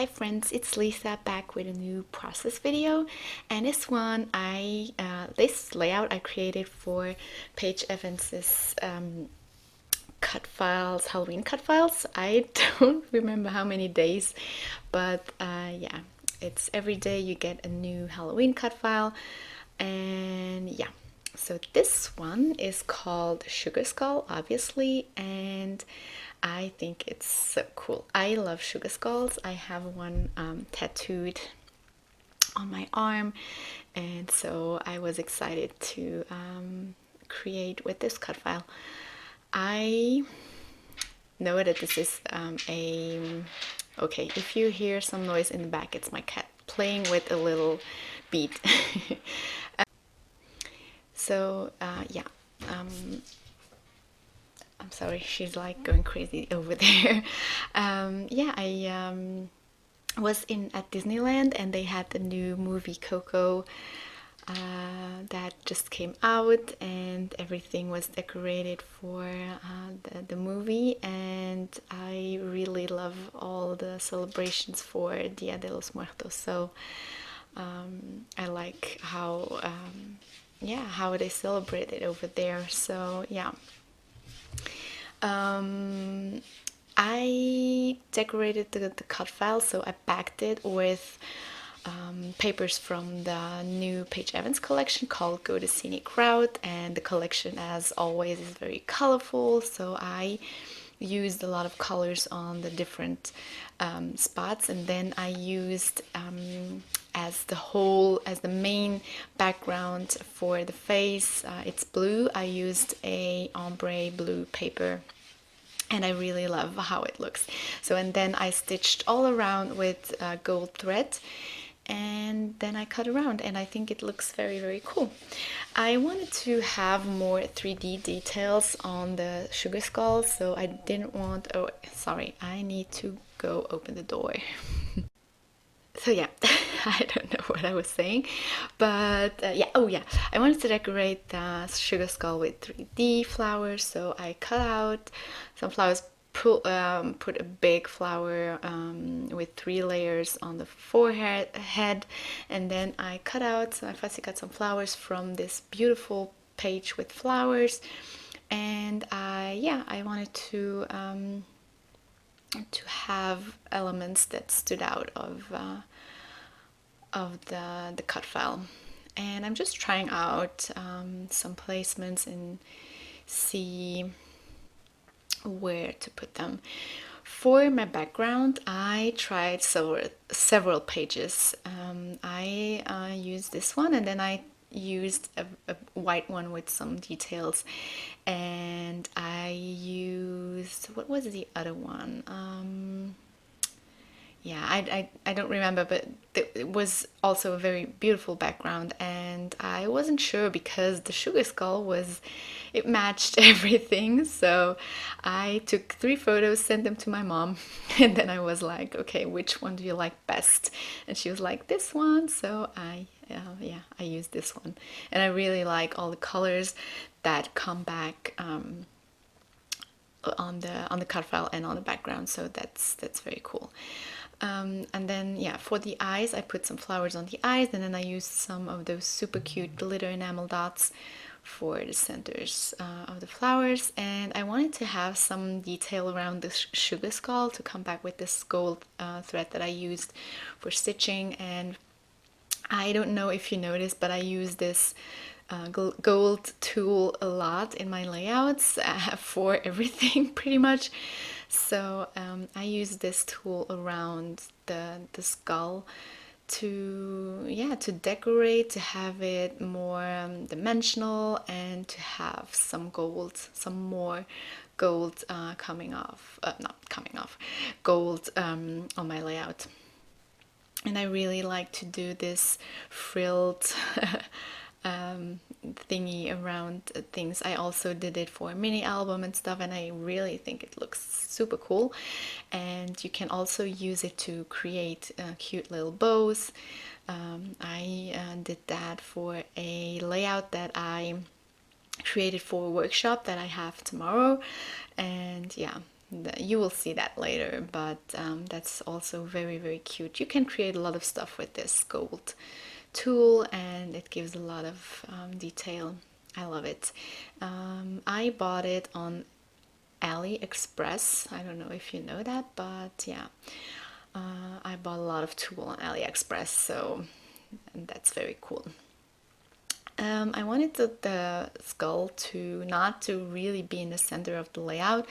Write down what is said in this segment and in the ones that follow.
Hi friends, it's Lisa back with a new process video, and this one this layout I created for Paige Evans's cut files, Halloween cut files. I don't remember how many days, but yeah, it's every day you get a new Halloween cut file, and yeah. So this one is called Sugar Skull, obviously, and I think it's so cool. I love sugar skulls. I have one tattooed on my arm, and so I was excited to create with this cut file. I know that this is okay, if you hear some noise in the back, it's my cat playing with a little bead. So yeah, I'm sorry, she's like going crazy over there. Yeah, I was at Disneyland, and they had the new movie Coco that just came out, and everything was decorated for the movie, and I really love all the celebrations for Dia de los Muertos. So I like how yeah, how they celebrate it over there. So yeah. I decorated the cut file, so I backed it with papers from the new Paige Evans collection called Go the Scenic Route, and the collection, as always, is very colorful, so I used a lot of colors on the different spots, and then I used as the main background for the face, it's blue. I used a ombre blue paper, and I really love how it looks. So, and then I stitched all around with gold thread, and then I cut around, and I think it looks very, very cool. I wanted to have more 3D details on the sugar skull, so I didn't want, oh sorry, I need to go open the door. So yeah, I don't know what I was saying, but yeah, oh yeah, I wanted to decorate the sugar skull with 3D flowers, so I cut out some flowers, put a big flower with 3 layers on the forehead, and then I cut out, so I first cut some flowers from this beautiful page with flowers, and I wanted to have elements that stood out of the cut file. And I'm just trying out some placements and see where to put them. For my background, I tried several pages. I used this one, and then I used a white one with some details, and I used, what was the other one? Yeah, I don't remember, but it was also a very beautiful background, and I wasn't sure because the sugar skull it matched everything. So I took 3 photos, sent them to my mom, and then I was like, okay, which one do you like best? And she was like, this one. So yeah, I used this one, and I really like all the colors that come back on the cut file and on the background. So that's very cool. And then yeah, for the eyes, I put some flowers on the eyes, and then I used some of those super cute glitter enamel dots for the centers of the flowers. And I wanted to have some detail around the sugar skull to come back with this gold thread that I used for stitching. And I don't know if you noticed, but I use this gold tool a lot in my layouts for everything pretty much. So I use this tool around the skull to, yeah, to decorate, to have it more dimensional, and to have some more gold coming off, not coming off, gold on my layout. And I really like to do this frilled thingy around things. I also did it for a mini album and stuff, and I really think it looks super cool. And you can also use it to create cute little bows. I did that for a layout that I created for a workshop that I have tomorrow, and yeah, you will see that later, but that's also very, very cute. You can create a lot of stuff with this gold tool, and it gives a lot of detail. I love it. I bought it on AliExpress. I don't know if you know that, but yeah, I bought a lot of tool on AliExpress, so that's very cool. I wanted the skull to not to really be in the center of the layout.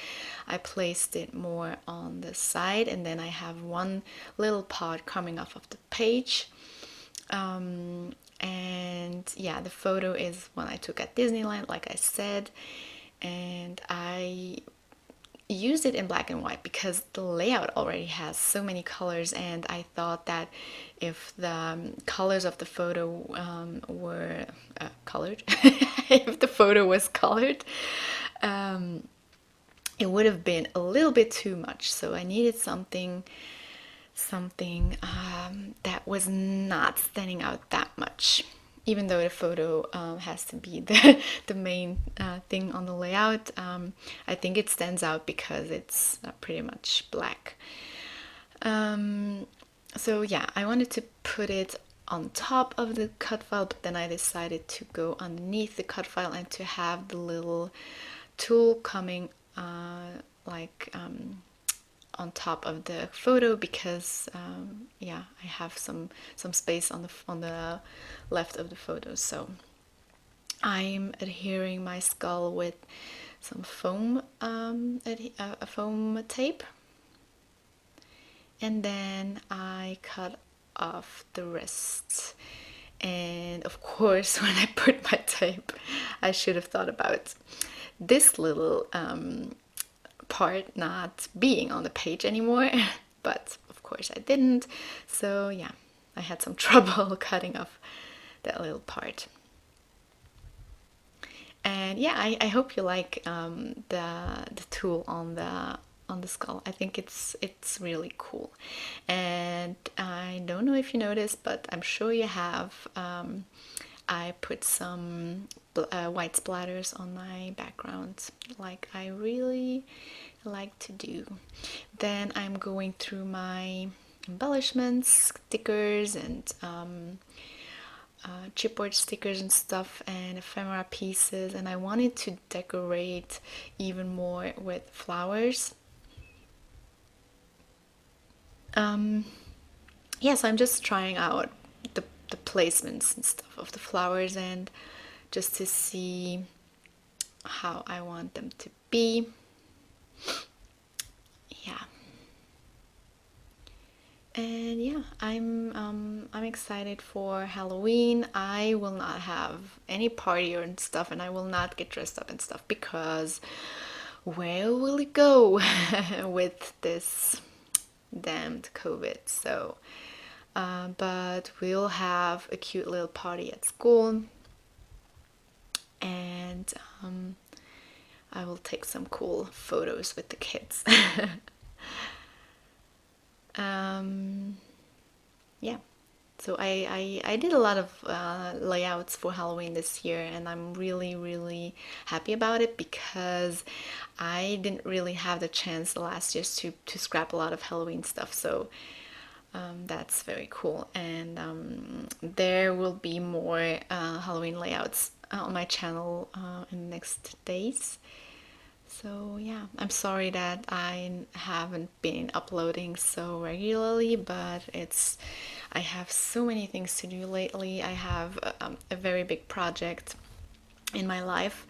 I placed it more on the side, and then I have one little part coming off of the page. And yeah, the photo is one I took at Disneyland, like I said, and I used it in black and white because the layout already has so many colors, and I thought that if the colors of the photo were colored, if the photo was colored, it would have been a little bit too much. So I needed something that was not standing out that much, even though the photo has to be the main thing on the layout. I think it stands out because it's pretty much black. So yeah, I wanted to put it on top of the cut file, but then I decided to go underneath the cut file and to have the little tool coming on top of the photo, because yeah, I have some space on the left of the photo. So I'm adhering my skull with some foam foam tape, and then I cut off the wrists. And of course, when I put my tape, I should have thought about this little part not being on the page anymore, but of course I didn't. So yeah, I had some trouble cutting off that little part. And yeah, I hope you like the tool on the skull. I think it's really cool, and I don't know if you noticed, but I'm sure you have. I put some white splatters on my background, like I really like to do. Then I'm going through my embellishments, stickers, and chipboard stickers and stuff, and ephemera pieces, and I wanted to decorate even more with flowers. Yeah, so I'm just trying out the placements and stuff of the flowers, and just to see how I want them to be. Yeah. And yeah, I'm excited for Halloween. I will not have any party or stuff, and I will not get dressed up and stuff, because where will it go with this damned COVID? So but we'll have a cute little party at school, and I will take some cool photos with the kids. Yeah, so I did a lot of layouts for Halloween this year, and I'm really happy about it, because I didn't really have the chance the last years to scrap a lot of Halloween stuff. So that's very cool, and there will be more Halloween layouts on my channel in the next days. So yeah, I'm sorry that I haven't been uploading so regularly, but I have so many things to do lately. I have a very big project in my life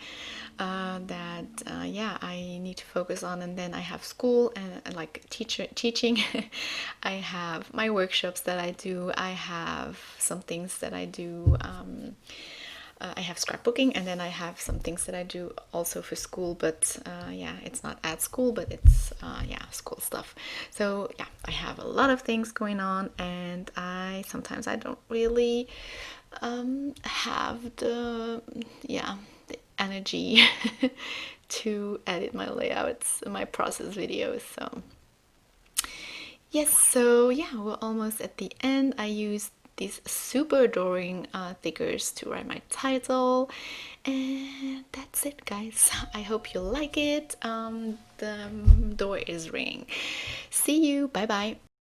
that yeah, I need to focus on, and then I have school and like teaching. I have my workshops that I do. I have some things that I do. I have scrapbooking, and then I have some things that I do also for school, but yeah, it's not at school, but it's yeah, school stuff. So yeah, I have a lot of things going on, and sometimes I don't really have the energy to edit my layouts, my process videos. So yes, so yeah, we're almost at the end. I used these super adoring thickers to write my title, and that's it, guys. I hope you like it. The door is ringing. See you. Bye bye.